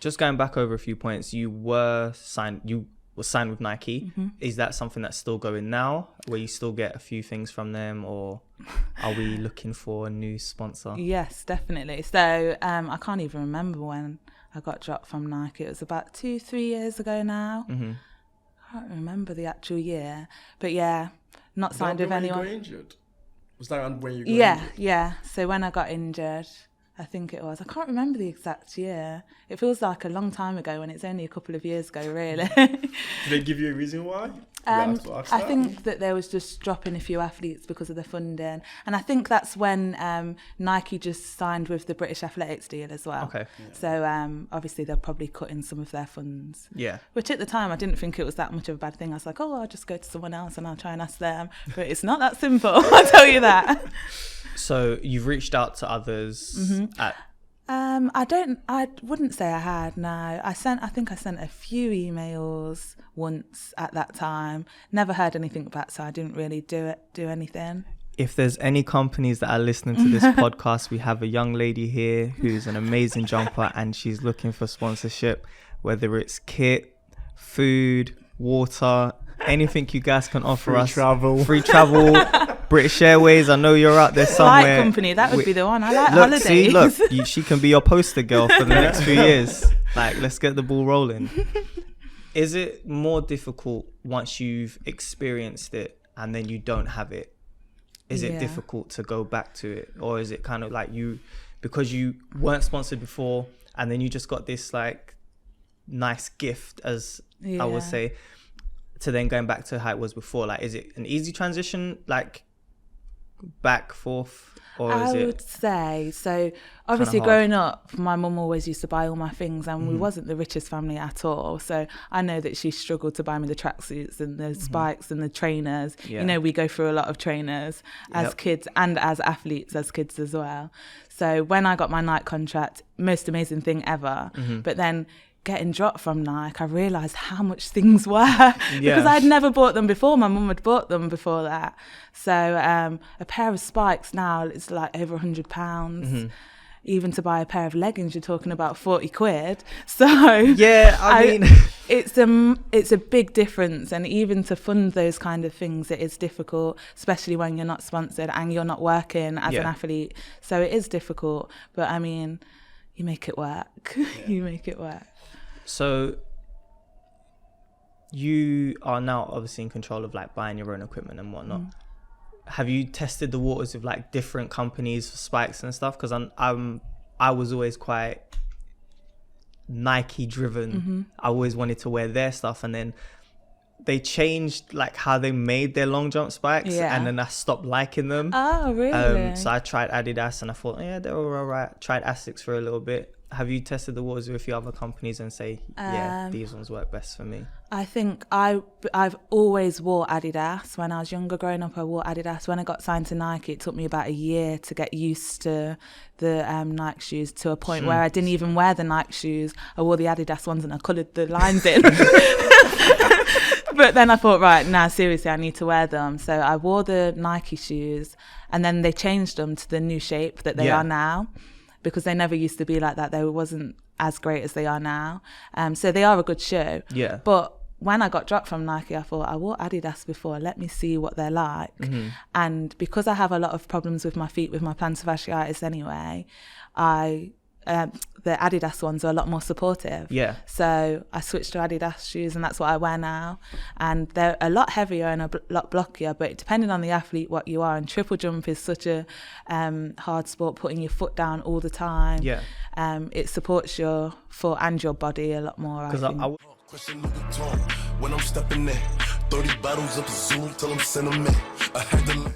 just going back over a few points, you were signed with Nike. Is that something that's still going now, where you still get a few things from them, or are we looking for a new sponsor? Yes, definitely. So I can't even remember when I got dropped from Nike. It was about 2-3 years ago now. I can't remember the actual year, but yeah, not signed with anyone. When you got injured? Was that when you got injured? Yeah. So when I got injured, I think it was. I can't remember the exact year. It feels like a long time ago when it's only a couple of years ago, really. Did they give you a reason why? I think that there was just dropping a few athletes because of the funding. And I think that's when Nike just signed with the British Athletics deal as well. Okay. Yeah. So obviously they're probably cutting some of their funds. Yeah. Which at the time I didn't think it was that much of a bad thing. I was like, I'll just go to someone else and I'll try and ask them. But it's not that simple, I'll tell you that. So you've reached out to others at... I wouldn't say I had, no. I think I sent a few emails once at that time. Never heard anything back, so I didn't really do anything. If there's any companies that are listening to this podcast, we have a young lady here who's an amazing jumper and she's looking for sponsorship, whether it's kit, food, water, anything you guys can offer us. Free travel. British Airways, I know you're out there somewhere. Flight company, that would be the one. I like holidays. She can be your poster girl for the next few years. Like, let's get the ball rolling. Is it more difficult once you've experienced it and then you don't have it? Is it difficult to go back to it? Or is it kind of like because you weren't sponsored before and then you just got this like nice gift, as I would say, to then going back to how it was before? Like, is it an easy transition, like back, forth, or is it? I would say so. Obviously, growing up, my mum always used to buy all my things, and we wasn't the richest family at all. So I know that she struggled to buy me the tracksuits and the spikes and the trainers. Yeah. You know, we go through a lot of trainers as kids and as athletes as kids as well. So when I got my Nike contract, most amazing thing ever. But then getting dropped from Nike, I realised how much things were because I'd never bought them before. My mum had bought them before that. So a pair of spikes now is like over £100. Even to buy a pair of leggings, you're talking about 40 quid. So yeah, I mean, it's a big difference. And even to fund those kind of things, it is difficult, especially when you're not sponsored and you're not working as an athlete. So it is difficult. But I mean, you make it work. You make it work. So you are now obviously in control of like buying your own equipment and whatnot. Have you tested the waters with like different companies for spikes and stuff? Because I was always quite Nike driven. I always wanted to wear their stuff, and then they changed like how they made their long jump spikes, and then I stopped liking them. Oh, really? So I tried Adidas and I thought, yeah, they were all right. Tried Asics for a little bit. Have you tested the waters with a few other companies and say, these ones work best for me? I think I've always wore Adidas. When I was younger, growing up, I wore Adidas. When I got signed to Nike, it took me about a year to get used to the Nike shoes, to a point where I didn't even wear the Nike shoes. I wore the Adidas ones and I coloured the lines in. But then I thought, right, now seriously, I need to wear them. So I wore the Nike shoes, and then they changed them to the new shape that they are now, because they never used to be like that. They wasn't as great as they are now. So they are a good shoe. Yeah. But when I got dropped from Nike, I thought, I wore Adidas before. Let me see what they're like. And because I have a lot of problems with my feet, with my plantar fasciitis anyway, the Adidas ones are a lot more supportive. Yeah. So I switched to Adidas shoes, and that's what I wear now. And they're a lot heavier and a lot blockier, but depending on the athlete, what you are. And triple jump is such a hard sport, putting your foot down all the time. Yeah. It supports your foot and your body a lot more, I think. When I'm stepping in, 30 bottles of Zoom till I'm sentimental.